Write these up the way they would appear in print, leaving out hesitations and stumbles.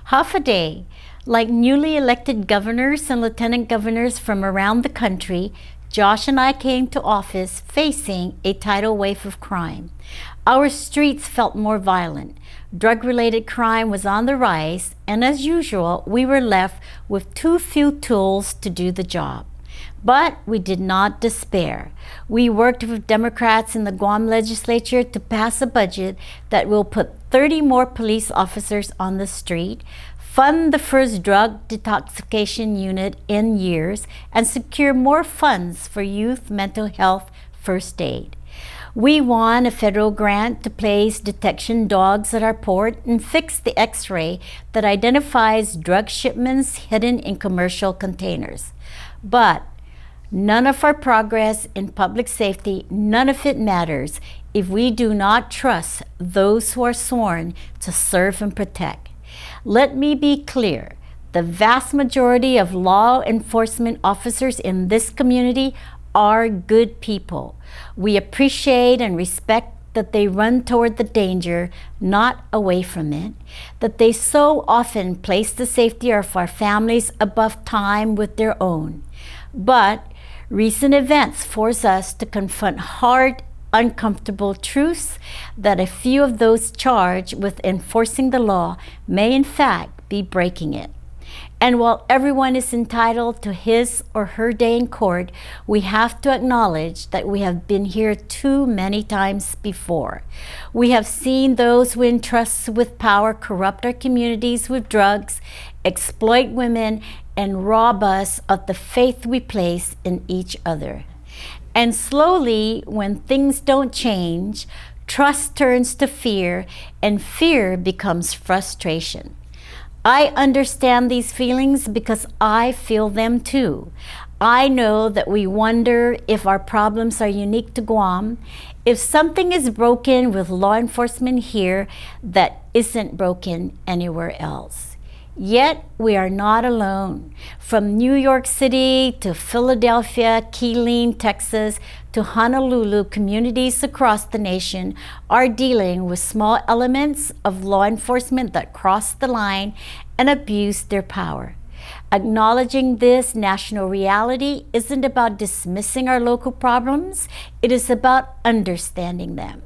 Half a day, like newly elected governors and lieutenant governors from around the country, Josh and I came to office facing a tidal wave of crime. Our streets felt more violent. Drug-related crime was on the rise, and as usual, we were left with too few tools to do the job. But we did not despair. We worked with Democrats in the Guam legislature to pass a budget that will put 30 more police officers on the street, fund the first drug detoxification unit in years, and secure more funds for youth mental health first aid. We won a federal grant to place detection dogs at our port and fix the X-ray that identifies drug shipments hidden in commercial containers. But none of our progress in public safety, none of it matters if we do not trust those who are sworn to serve and protect. Let me be clear. The vast majority of law enforcement officers in this community are good people. We appreciate and respect that they run toward the danger, not away from it, that they so often place the safety of our families above time with their own. But recent events force us to confront hard, uncomfortable truths that a few of those charged with enforcing the law may in fact be breaking it. And while everyone is entitled to his or her day in court, we have to acknowledge that we have been here too many times before. We have seen those who entrust with power corrupt our communities with drugs, exploit women, and rob us of the faith we place in each other. And slowly, when things don't change, trust turns to fear, and fear becomes frustration. I understand these feelings because I feel them too. I know that we wonder if our problems are unique to Guam, if something is broken with law enforcement here that isn't broken anywhere else. Yet we are not alone. From New York City to Philadelphia, Keeling, Texas, to Honolulu, communities across the nation are dealing with small elements of law enforcement that cross the line and abuse their power. Acknowledging this national reality isn't about dismissing our local problems, it is about understanding them.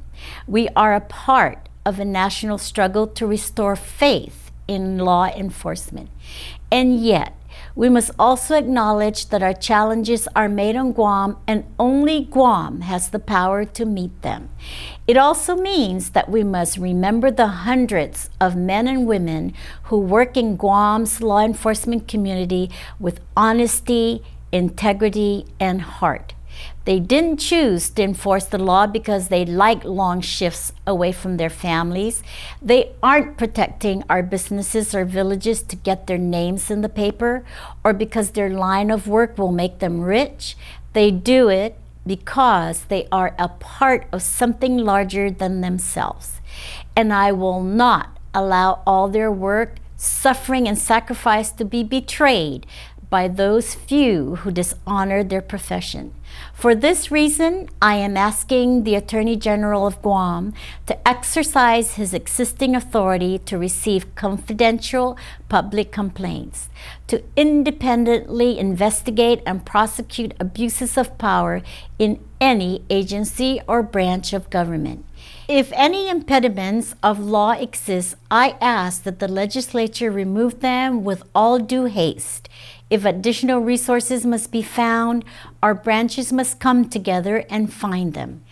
We are a part of a national struggle to restore faith in law enforcement. And yet, we must also acknowledge that our challenges are made on Guam and only Guam has the power to meet them. It also means that we must remember the hundreds of men and women who work in Guam's law enforcement community with honesty, integrity, and heart. They didn't choose to enforce the law because they like long shifts away from their families. They aren't protecting our businesses or villages to get their names in the paper or because their line of work will make them rich. They do it because they are a part of something larger than themselves. And I will not allow all their work, suffering, and sacrifice to be betrayed by those few who dishonor their profession. For this reason, I am asking the Attorney General of Guam to exercise his existing authority to receive confidential public complaints, to independently investigate and prosecute abuses of power in any agency or branch of government. If any impediments of law exist, I ask that the legislature remove them with all due haste. If additional resources must be found, our branches must come together and find them.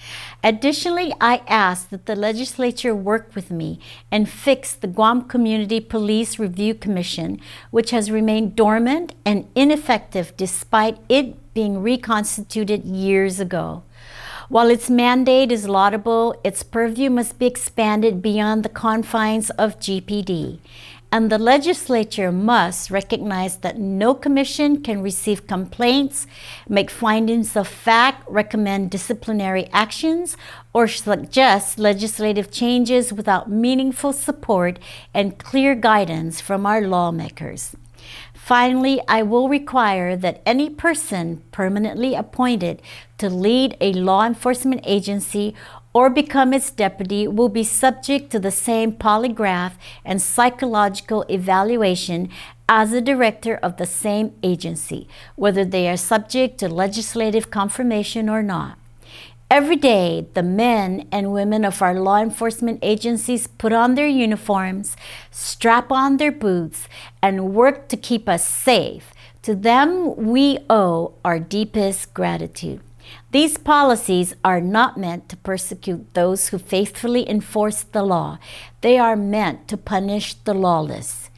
Additionally, I ask that the legislature work with me and fix the Guam Community Police Review Commission, which has remained dormant and ineffective despite it being reconstituted years ago. While its mandate is laudable, its purview must be expanded beyond the confines of GPD. And the legislature must recognize that no commission can receive complaints, make findings of fact, recommend disciplinary actions, or suggest legislative changes without meaningful support and clear guidance from our lawmakers. Finally, I will require that any person permanently appointed to lead a law enforcement agency or become its deputy will be subject to the same polygraph and psychological evaluation as the director of the same agency, whether they are subject to legislative confirmation or not. Every day, the men and women of our law enforcement agencies put on their uniforms, strap on their boots, and work to keep us safe. To them, we owe our deepest gratitude. These policies are not meant to persecute those who faithfully enforce the law. They are meant to punish the lawless.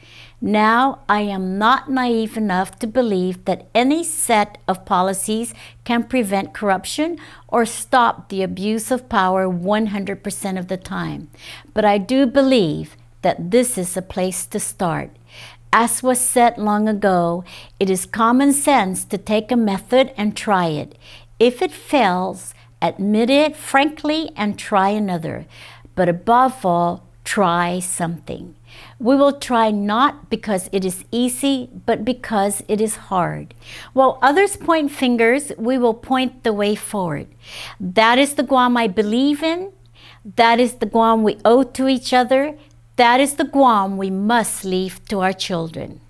Now, I am not naive enough to believe that any set of policies can prevent corruption or stop the abuse of power 100% of the time. But I do believe that this is a place to start. As was said long ago, it is common sense to take a method and try it. If it fails, admit it frankly and try another. But above all, try something. We will try not because it is easy, but because it is hard. While others point fingers, we will point the way forward. That is the Guam I believe in. That is the Guam we owe to each other. That is the Guam we must leave to our children.